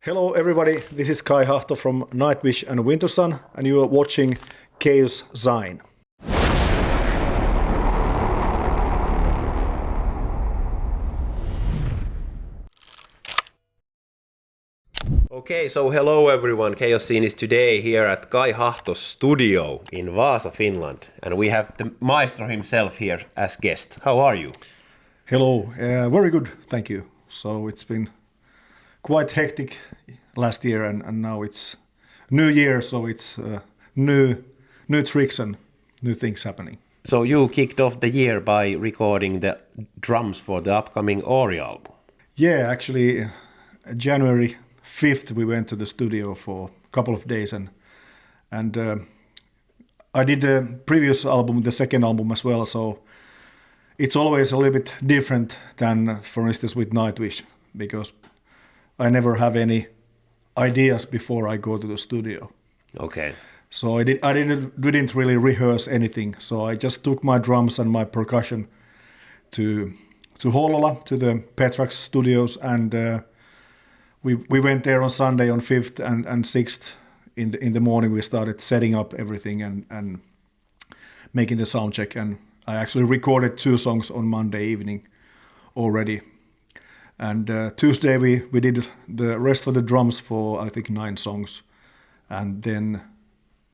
Hello everybody, this is Kai Hahto from Nightwish and Wintersun, and you are watching Chaoszine. Okay, so hello everyone. Chaoszine is today here at Kai Hahto's studio in Vaasa, Finland, and we have the maestro himself here as guest. How are you? Hello, very good, thank you. So it's been quite hectic last year, and now it's new year, so it's new tricks and new things happening. So you kicked off the year by recording the drums for the upcoming Auri album. Yeah, actually, January 5th we went to the studio for a couple of days, and I did the previous album, the second album as well, so it's always a little bit different than, for instance, with Nightwish, because I never have any ideas before I go to the studio. Okay. So I didn't really rehearse anything. So I just took my drums and my percussion to Hollola, to the Petrax studios, and we went there on Sunday on 5th and 6th in the morning. We started setting up everything and making the sound check. And I actually recorded 2 songs on Monday evening already. And Tuesday we did the rest of the drums for I think 9 songs, and then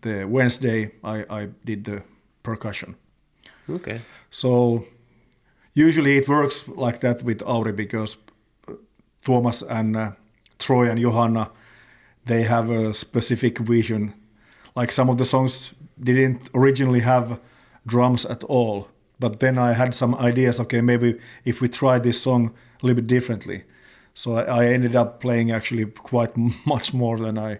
the Wednesday I did the percussion. Okay. So usually it works like that with Auri, because Thomas and Troy and Johanna, they have a specific vision. Like some of the songs didn't originally have drums at all, but then I had some ideas. Okay, maybe if we try this song a little bit differently. So I ended up playing actually quite much more than I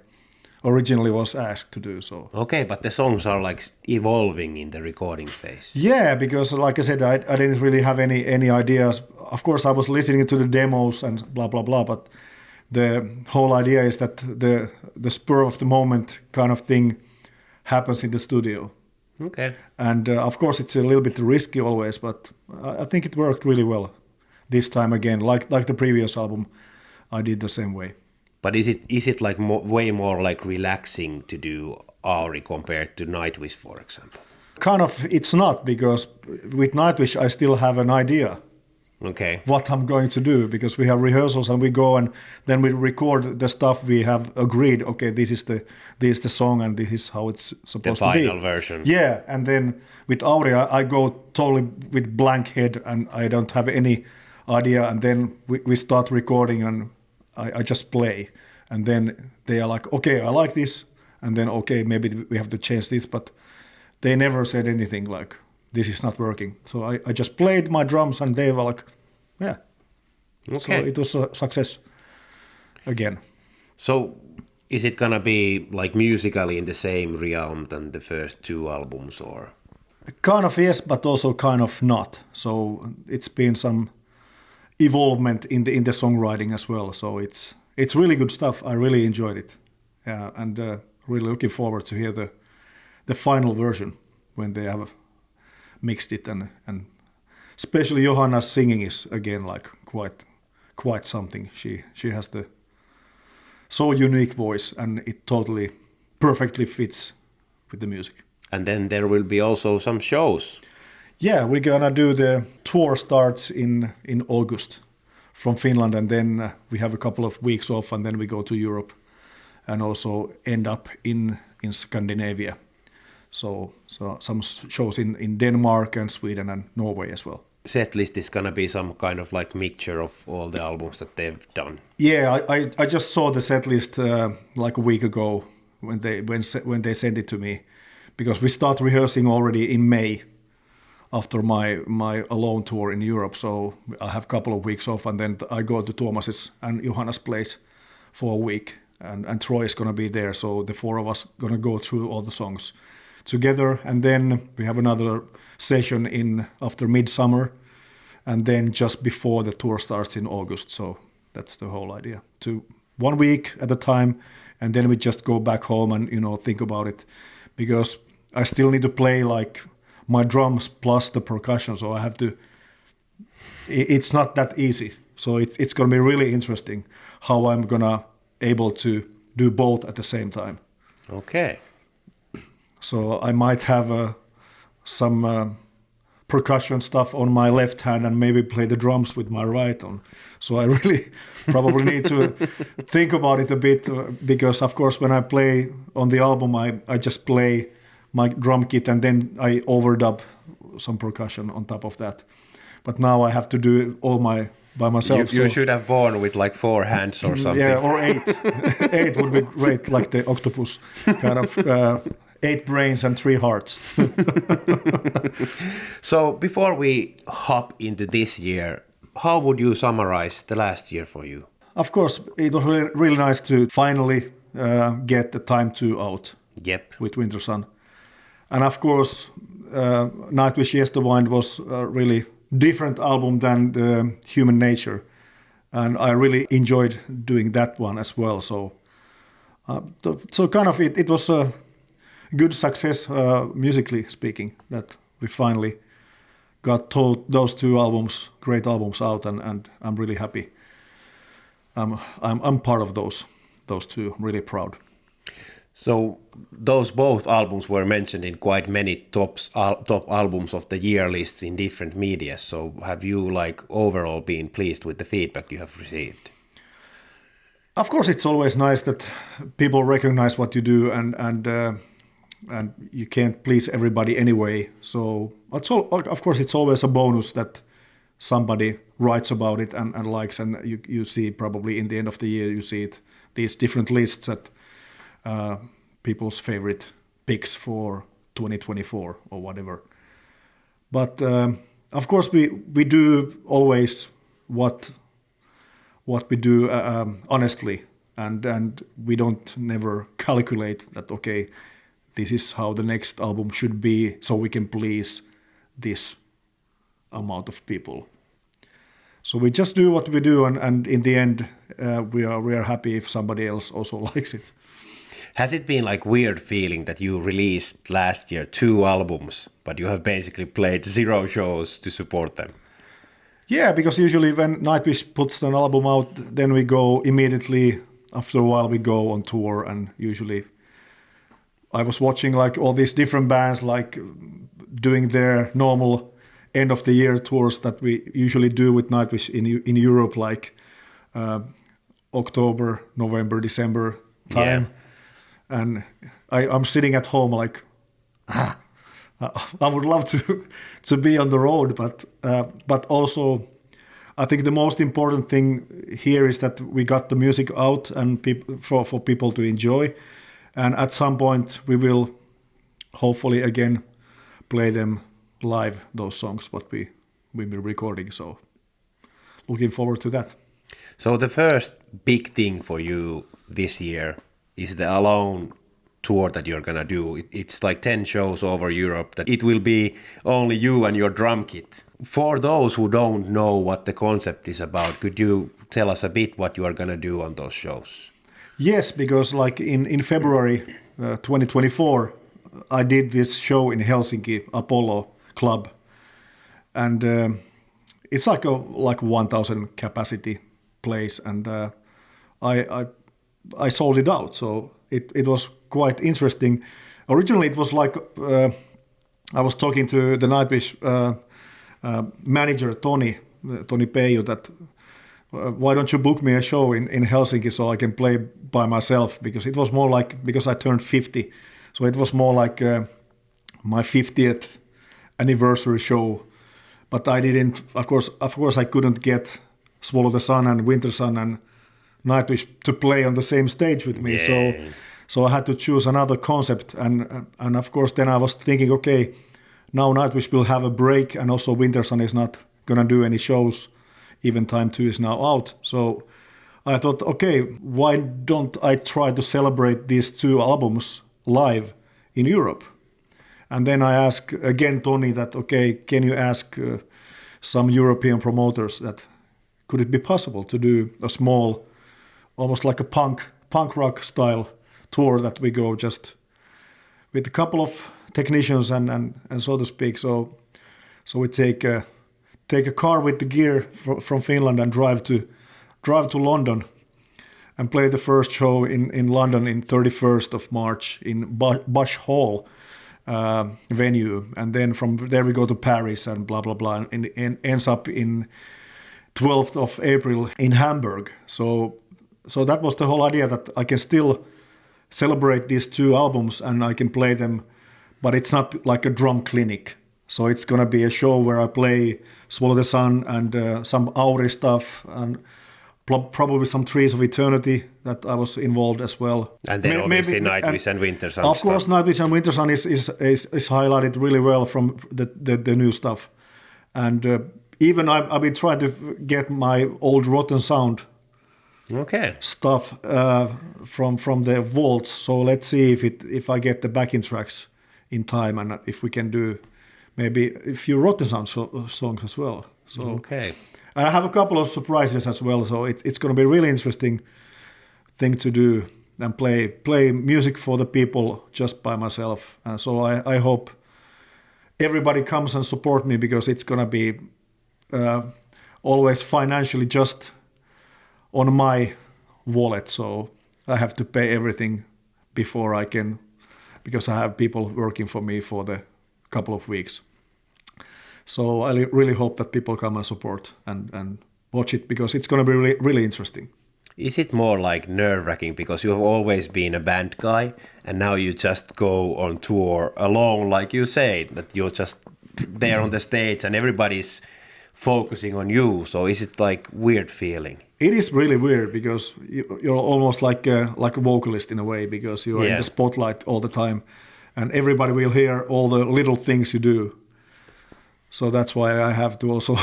originally was asked to do. So Okay, but the songs are like evolving in the recording phase. yeah, because like I said, I didn't really have any ideas. Of course, I was listening to the demos and blah blah blah, but the whole idea is that the spur of the moment kind of thing happens in the studio. Okay. And of course, it's a little bit risky always, but I think it worked really well this time again. Like the previous album, I did the same way. But is it like way more like relaxing to do Auri compared to Nightwish, for example? Kind of, it's not, because with Nightwish, I still have an idea Okay. what I'm going to do, because we have rehearsals and we go and then we record the stuff we have agreed. Okay, this is the song and this is how it's supposed to be. The final version. Yeah, and then with Auri, I go totally with blank head and I don't have any idea, and then we start recording and I just play, and then they are like, okay, I like this, and then okay, maybe we have to change this, but they never said anything like, this is not working. So I just played my drums and they were like, yeah. Okay. So it was a success again. So is it gonna be like musically in the same realm than the first 2 albums, or? Kind of yes, but also kind of not. So it's been some evolvement in the songwriting as well. So it's really good stuff. I really enjoyed it, and really looking forward to hear the final version when they have mixed it, and especially Johanna's singing is again like quite something. She has the so unique voice, and it totally perfectly fits with the music. And then there will be also some shows. Yeah, we're gonna do the tour starts in August from Finland, and then we have a couple of weeks off, and then we go to Europe and also end up in Scandinavia. So some shows in Denmark and Sweden and Norway as well. Setlist is gonna be some kind of like mixture of all the albums that they've done. Yeah, I just saw the setlist like a week ago when they sent it to me, because we start rehearsing already in May after my alone tour in Europe. So I have a couple of weeks off, and then I go to Thomas's and Johanna's place for a week, and Troy is gonna be there. So the 4 of us gonna go through all the songs together, and then we have another session after midsummer, and then just before the tour starts in August. So that's the whole idea. To 1 week at a time, and then we just go back home and think about it, because I still need to play like my drums plus the percussion, so I have to. It's not that easy. So it's going to be really interesting how I'm gonna able to do both at the same time. Okay. So I might have some percussion stuff on my left hand and maybe play the drums with my right on. So I really probably need to think about it a bit because, of course, when I play on the album, I just play my drum kit and then I overdub some percussion on top of that. But now I have to do it all by myself. You should have born with like 4 hands or something. Yeah, or 8. 8 would be great, like the octopus, kind of 8 brains and 3 hearts. So before we hop into this year, how would you summarize the last year for you? Of course, it was really nice to finally get the Time 2 out. Yep. With Wintersun. And of course, Nightwish Yesterwind was a really different album than the Human Nature. And I really enjoyed doing that one as well. So kind of it was a good success, musically speaking, that we finally got those 2 albums, great albums out, and I'm really happy. I'm part of those 2, really proud. So those both albums were mentioned in quite many top albums of the year lists in different media. So have you like overall been pleased with the feedback you have received? Of course, it's always nice that people recognize what you do, and you can't please everybody anyway. So of course, it's always a bonus that somebody writes about it and likes, and you see probably in the end of the year you see it, these different lists that people's favorite picks for 2024 or whatever. But of course we do always what we do honestly, and we don't never calculate that, okay, this is how the next album should be so we can please this amount of people. So we just do what we do, and in the end we are happy if somebody else also likes it. Has it been like weird feeling that you released last year 2 albums, but you have basically played 0 shows to support them? Yeah, because usually when Nightwish puts an album out, then we go immediately, after a while we go on tour, and usually I was watching like all these different bands like doing their normal end of the year tours that we usually do with Nightwish in Europe, like October, November, December time. Yeah. And I'm sitting at home like, I would love to be on the road, but also I think the most important thing here is that we got the music out and for people to enjoy, and at some point we will hopefully again play them live, those songs what we've been recording. So looking forward to that. So the first big thing for you this year is the Alone tour that you're gonna do. It's like 10 shows over Europe that it will be only you and your drum kit. For those who don't know what the concept is about, could you tell us a bit what you are gonna do on those shows? Yes, because like in February 2024, I did this show in Helsinki, Apollo Club, and it's like a 1,000 capacity place, and I sold it out, so it was quite interesting. Originally, it was like I was talking to the Nightwish manager Toni Peijo that why don't you book me a show in Helsinki so I can play by myself, because it was more like, because I turned 50, so it was more like my 50th anniversary show. But I didn't, of course I couldn't get Swallow the Sun and Wintersun and Nightwish to play on the same stage with me. Yeah. So I had to choose another concept, and of course then I was thinking, okay, now Nightwish will have a break, and also Wintersun is not gonna do any shows, even Time 2 is now out. So I thought, okay, why don't I try to celebrate these 2 albums live in Europe? And then I asked again Toni that, okay, can you ask some European promoters that could it be possible to do a small, almost like a punk rock style tour that we go just with a couple of technicians and so to speak. So we take a car with the gear from Finland and drive to London, and play the first show in London in 31st of March in Bush Hall venue, and then from there we go to Paris and blah blah blah, and ends up in 12th of April in Hamburg. So that was the whole idea, that I can still celebrate these 2 albums and I can play them, but it's not like a drum clinic. So it's gonna be a show where I play Swallow the Sun and some Auri stuff, and probably some Trees of Eternity that I was involved as well. And then obviously Nightwish and Wintersun. Of course, Nightwish and Wintersun is highlighted really well from the new stuff. And even I've been trying to get my old Rotten Sound stuff from the vaults. So let's see if I get the backing tracks in time, and if we can do maybe a few Rotten Sound songs as well. So, okay. And I have a couple of surprises as well. So it's going to be a really interesting thing to do and play music for the people just by myself. So I hope everybody comes and support me, because it's going to be always financially just on my wallet. So I have to pay everything before I can, because I have people working for me for the couple of weeks. So I really hope that people come and support and watch it, because it's going to be really interesting. Is it more like nerve-wracking because you have always been a band guy and now you just go on tour alone, like you said, that you're just there on the stage and everybody's focusing on you? So is it like weird feeling? It is really weird, because you're almost like a vocalist in a way, because you're in the spotlight all the time and everybody will hear all the little things you do. So that's why I have to also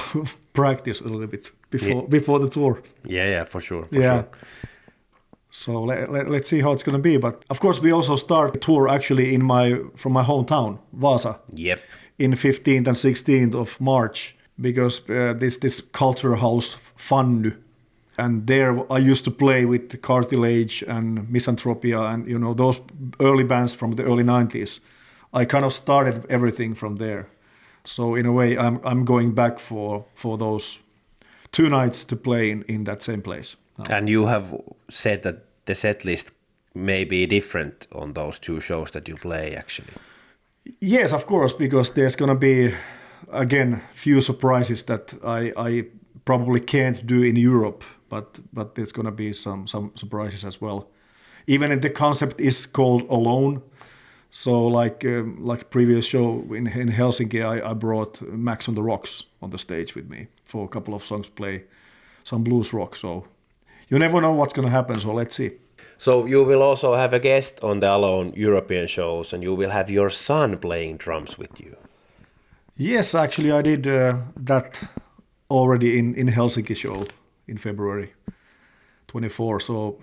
practice a little bit before the tour. Yeah, for sure. Sure. So let's see how it's going to be. But of course, we also start the tour actually from my hometown, Vaasa. Yep. In 15th and 16th of March, because this culture house Fanny, and there I used to play with Cartilage and Misanthropia and those early bands from the early 90s. I kind of started everything from there. So in a way, I'm going back for those 2 nights to play in that same place. And you have said that the set list may be different on those 2 shows that you play, actually. Yes, of course, because there's going to be, again, few surprises that I probably can't do in Europe, but there's going to be some surprises as well. Even if the concept is called Alone. So like previous show in Helsinki, I brought Max on the Rocks on the stage with me for a couple of songs, play some blues rock. So you never know what's going to happen, so let's see. So you will also have a guest on the Alone European shows, and you will have your son playing drums with you. Yes, actually I did that already in Helsinki show in February 24. So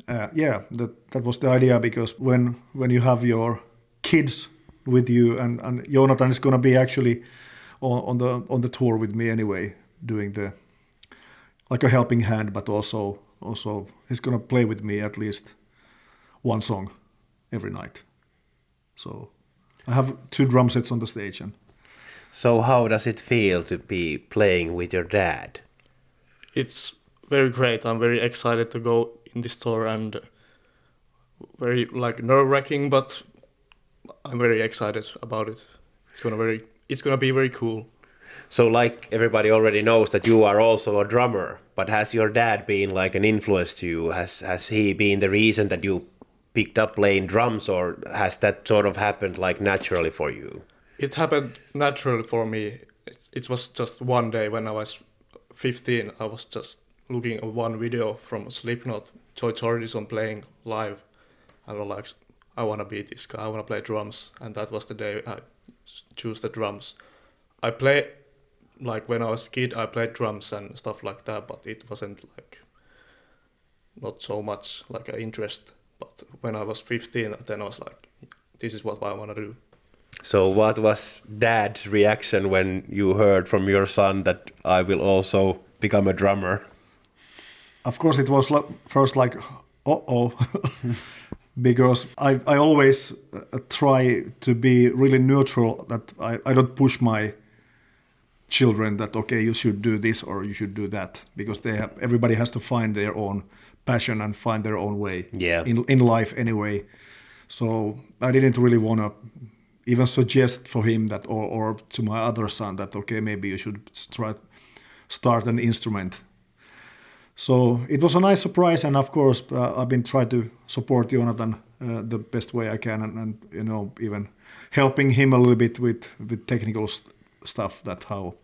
that was the idea, because when you have your kids with you, and Jonathan is going to be actually on the tour with me anyway, doing the like a helping hand, but also he's going to play with me at least 1 song every night. So I have 2 drum sets on the stage. So how does it feel to be playing with your dad? It's very great. I'm very excited to go in this tour, and very nerve-wracking, but I'm very excited about it. It's gonna be very cool. So like everybody already knows that you are also a drummer, but has your dad been like an influence to you? Has he been the reason that you picked up playing drums, or has that sort of happened like naturally for you? It happened naturally for me. It was just one day when I was 15. I was just looking at one video from Slipknot, Joy Jordison playing live, and I was like, I want to be this guy, I want to play drums, and that was the day I chose the drums. I play, like when I was a kid, I played drums and stuff like that, but it wasn't like, not so much like an interest. But when I was 15, then I was like, this is what I want to do. So what was Dad's reaction when you heard from your son that I will also become a drummer? Of course, it was first like, uh-oh, because I always try to be really neutral, that I don't push my children that okay, you should do this or you should do that, because everybody has to find their own passion and find their own way in life anyway. So I didn't really want to even suggest for him that or to my other son that okay, maybe you should start an instrument. So it was a nice surprise, and of course I've been trying to support Jonathan the best way I can, and even helping him a little bit with technical stuff, that how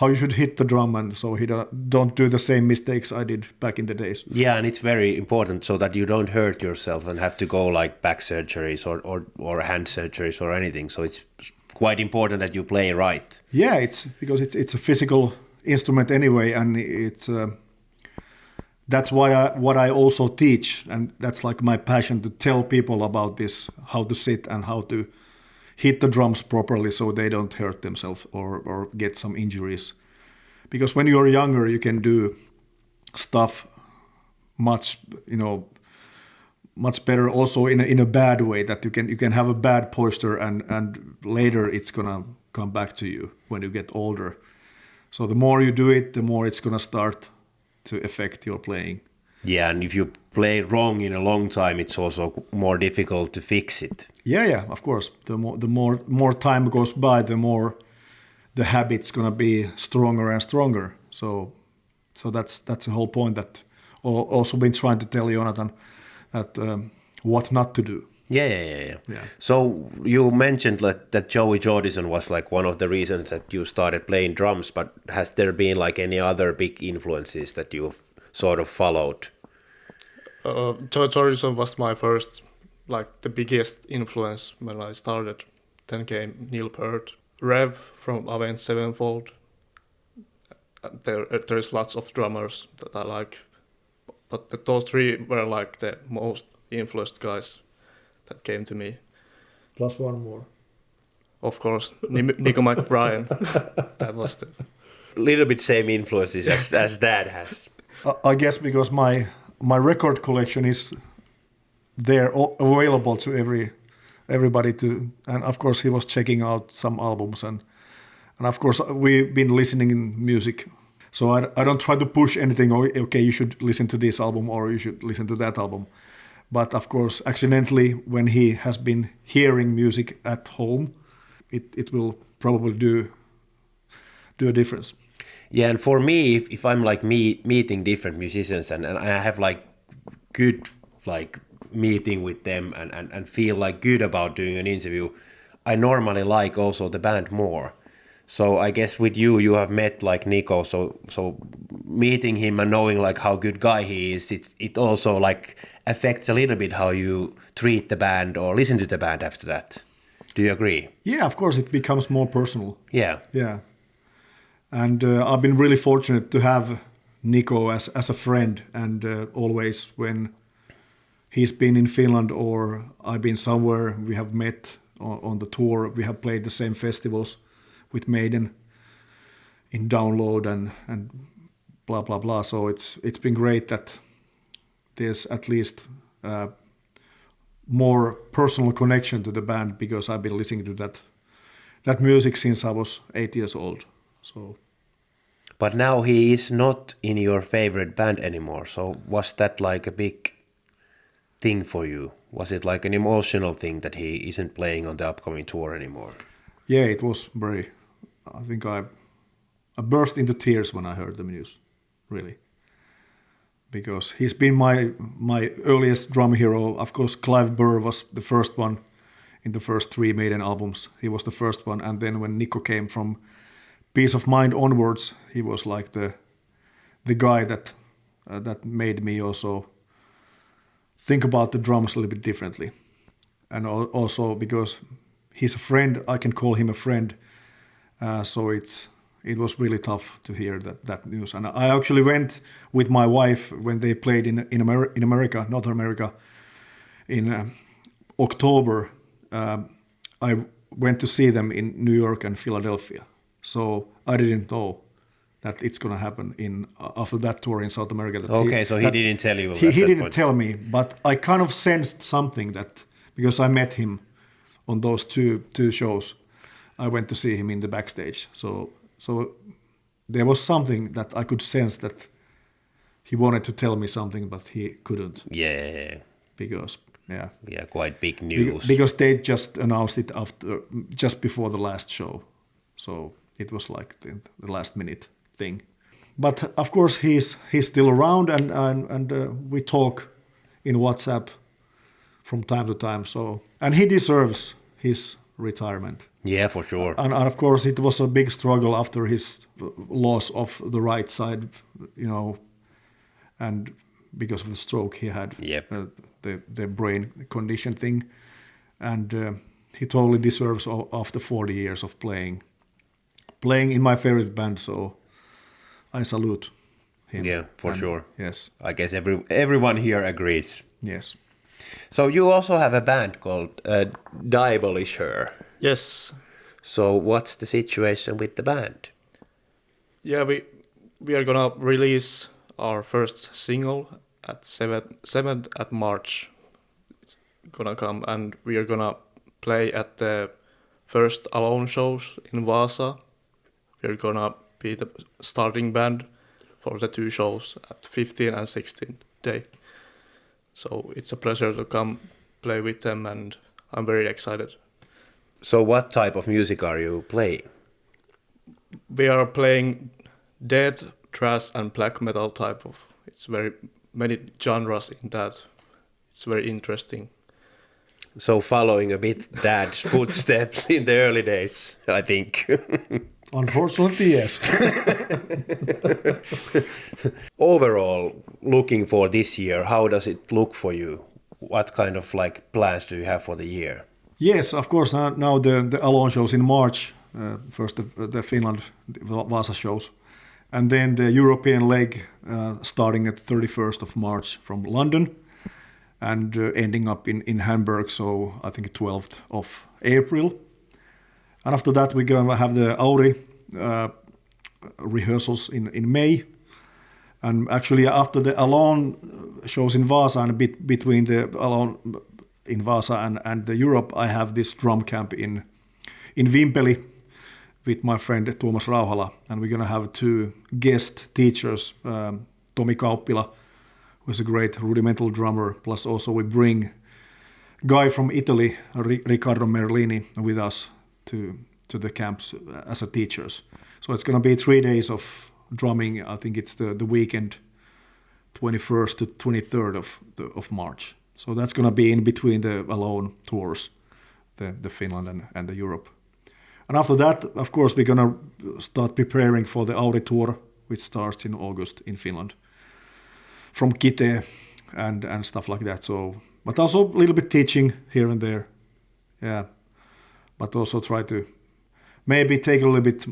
you should hit the drum, and so he don't do the same mistakes I did back in the days. Yeah, and it's very important so that you don't hurt yourself and have to go like back surgeries or hand surgeries or anything. So it's quite important that you play right. Yeah, it's because it's a physical instrument anyway, and it's that's what I also teach, and that's like my passion, to tell people about this, how to sit and how to hit the drums properly so they don't hurt themselves or get some injuries. Because when you're younger, you can do stuff much better also in a bad way, that you can have a bad posture and later it's gonna come back to you when you get older. So the more you do it, the more it's gonna start to affect your playing. Yeah, and if you play wrong in a long time, it's also more difficult to fix it. Yeah, of course. The more time goes by, the more the habit's gonna be stronger and stronger. So that's the whole point, that also been trying to tell Jonathan that what not to do. Yeah. So you mentioned that Joey Jordison was like one of the reasons that you started playing drums, but has there been like any other big influences that you've sort of followed? Joey Jordison was my first, like the biggest influence when I started. Then came Neil Peart, Rev from Avenged Sevenfold. There's lots of drummers that I like, but those three were like the most influenced guys that came to me. Plus one more. Of course, Nico McBrien. That was the Little bit same influences as Dad has. I guess because my record collection is there available to everybody to, and of course he was checking out some albums, and of course we've been listening in music. So I don't try to push anything. Okay, you should listen to this album or you should listen to that album. But of course, accidentally, when he has been hearing music at home, it will probably do a difference. Yeah, and for me, if I'm like meeting different musicians and I have like good like meeting with them and feel like good about doing an interview, I normally like also the band more. So I guess with you have met like Nico, so meeting him and knowing like how good guy he is, it also like affects a little bit how you treat the band or listen to the band after that. Do you agree? Yeah, of course, it becomes more personal. Yeah. And I've been really fortunate to have Nico as a friend, and always when he's been in Finland or I've been somewhere, we have met on the tour. We have played the same festivals with Maiden in Download and blah blah blah. So it's been great that there's at least more personal connection to the band, because I've been listening to that music since I was 8 years old. So, but now he is not in your favorite band anymore. So was that like a big thing for you? Was it like an emotional thing that he isn't playing on the upcoming tour anymore? Yeah, it was very. I think I burst into tears when I heard the news, really, because he's been my earliest drum hero. Of course, Clive Burr was the first one in the first 3 Maiden albums. He was the first one, and then when Nico came from Peace of Mind onwards, he was like the guy that made me also think about the drums a little bit differently, and also because he's a friend, I can call him a friend. So it was really tough to hear that news. And I actually went with my wife when they played in America, North America, in October. I went to see them in New York and Philadelphia. So I didn't know that it's going to happen after that tour in South America. So he didn't tell you. He didn't tell me, but I kind of sensed something, that because I met him on those two shows. I went to see him in the backstage. So So there was something that I could sense that he wanted to tell me something, but he couldn't. Yeah. Because, yeah. Yeah, quite big news. Because they just announced it just before the last show. So it was like the last minute thing. But of course he's still around and we talk in WhatsApp from time to time. So, and he deserves his retirement. Yeah, for sure. And of course it was a big struggle after his loss of the right side, and because of the stroke he had, the brain condition thing. And he totally deserves after 40 years of playing in my favorite band. So I salute him. Yeah, for sure. Yes. I guess everyone here agrees. Yes. So you also have a band called Diabolisher. Yes. So what's the situation with the band? Yeah, we are gonna release our first single at 7th at March. It's gonna come, and we are gonna play at the first alone shows in Vaasa. We're gonna be the starting band for the 2 shows at 15th and 16th day. So it's a pleasure to come play with them, and I'm very excited. So what type of music are you playing? We are playing death, thrash, and black metal type of. It's very many genres in that. It's very interesting. So following a bit Dad's footsteps in the early days, I think. Unfortunately, yes. Overall, looking for this year, how does it look for you? What kind of plans do you have for the year? Yes, of course. Now the alone shows in March. First the Finland Vaasa shows, and then the European leg starting at 31st of March from London, and ending up in Hamburg. So I think 12th of April. And after that, we're going to have the Auri rehearsals in May. And actually, after the alone shows in Vaasa and a bit between the alone in Vaasa and the Europe, I have this drum camp in Vimpeli with my friend Tuomas Rauhala. And we're going to have 2 guest teachers, Tomi Kauppila, who is a great rudimental drummer. Plus also we bring guy from Italy, Riccardo Merlini, with us to the camps as a teachers. So it's going to be 3 days of drumming. I think it's the weekend 21st to 23rd of March. So that's going to be in between the alone tours, the Finland and the Europe. And after that, of course, we're going to start preparing for the Auri tour, which starts in August in Finland, from Kite and stuff like that. So, but also a little bit teaching here and there, yeah. But also try to maybe take a little bit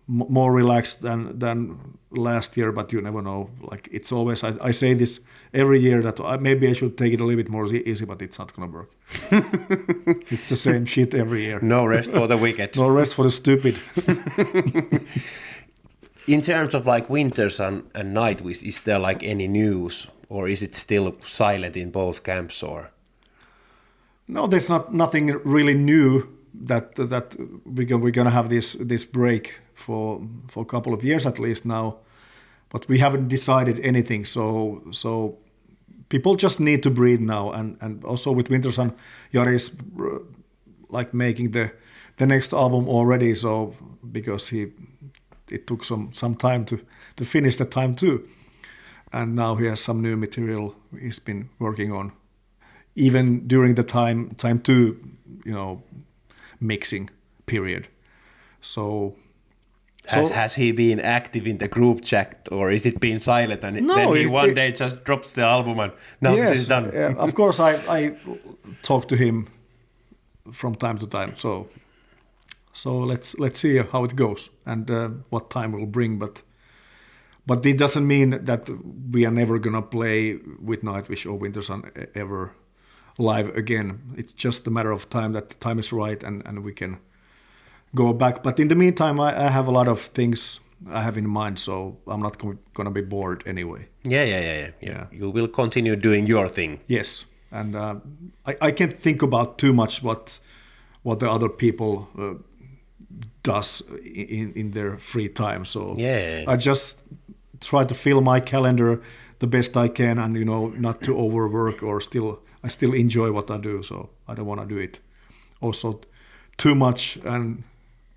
more relaxed than last year. But you never know. Like it's always, I say this every year that maybe I should take it a little bit more easy, but it's not gonna work. It's the same shit every year. No rest for the wicked. No rest for the stupid. In terms of Wintersun and Nightwish, is there any news, or is it still silent in both camps? Or no, there's nothing really new that we're gonna have this break for a couple of years at least now, but we haven't decided anything. So people just need to breathe now, and also with Wintersun, Jari is making the next album already. So because it took some time to finish the time too, and now he has some new material he's been working on, even during the time two, mixing period. So has he been active in the group chat, or is it been silent and then he one day just drops the album and now yes, this is done? Of course, I talk to him from time to time. So let's see how it goes and what time will bring. But it doesn't mean that we are never gonna play with Nightwish or Wintersun ever live again. It's just a matter of time, that the time is right and we can go back. But in the meantime, I have a lot of things I have in mind, so I'm not going to be bored anyway. Yeah. You will continue doing your thing. Yes, and I can't think about too much what the other people does in their free time. So Yeah. I just try to fill my calendar the best I can, and not to overwork, or I still enjoy what I do. So I don't want to do it also too much and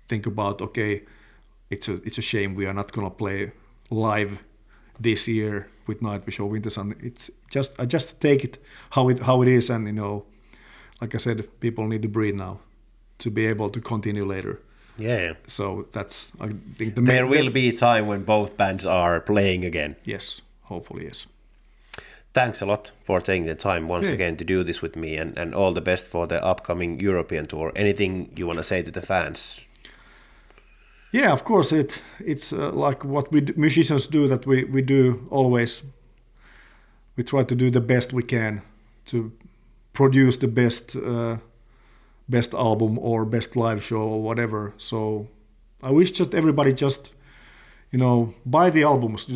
think about, okay, it's a shame we are not gonna play live this year with Nightwish or Wintersun. I just take it how it is, and like I said, people need to breathe now to be able to continue later. Yeah. So that's, I think, There will be a time when both bands are playing again. Yes, hopefully, yes. Thanks a lot for taking the time once again to do this with me, and all the best for the upcoming European tour. Anything you want to say to the fans? Yeah, of course, it's like what we musicians do, that we do always. We try to do the best we can to produce the best album or best live show or whatever. So I wish just everybody just buy the albums.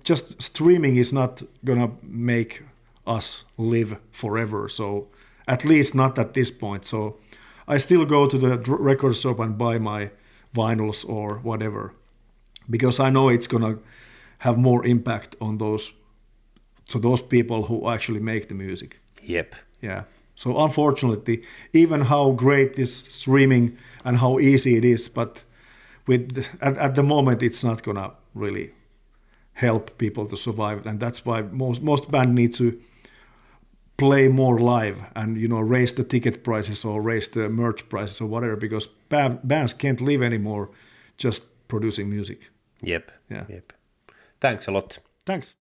Just streaming is not gonna make us live forever. So at least not at this point. So I still go to the record shop and buy my vinyls or whatever, because I know it's gonna have more impact on those people who actually make the music. Yep. Yeah. So unfortunately, even how great this streaming and how easy it is, but at the moment it's not gonna really help people to survive, and that's why most bands need to play more live and raise the ticket prices or raise the merch prices or whatever, because bands can't live anymore just producing music. Yep. Yeah. Yep. Thanks a lot. Thanks.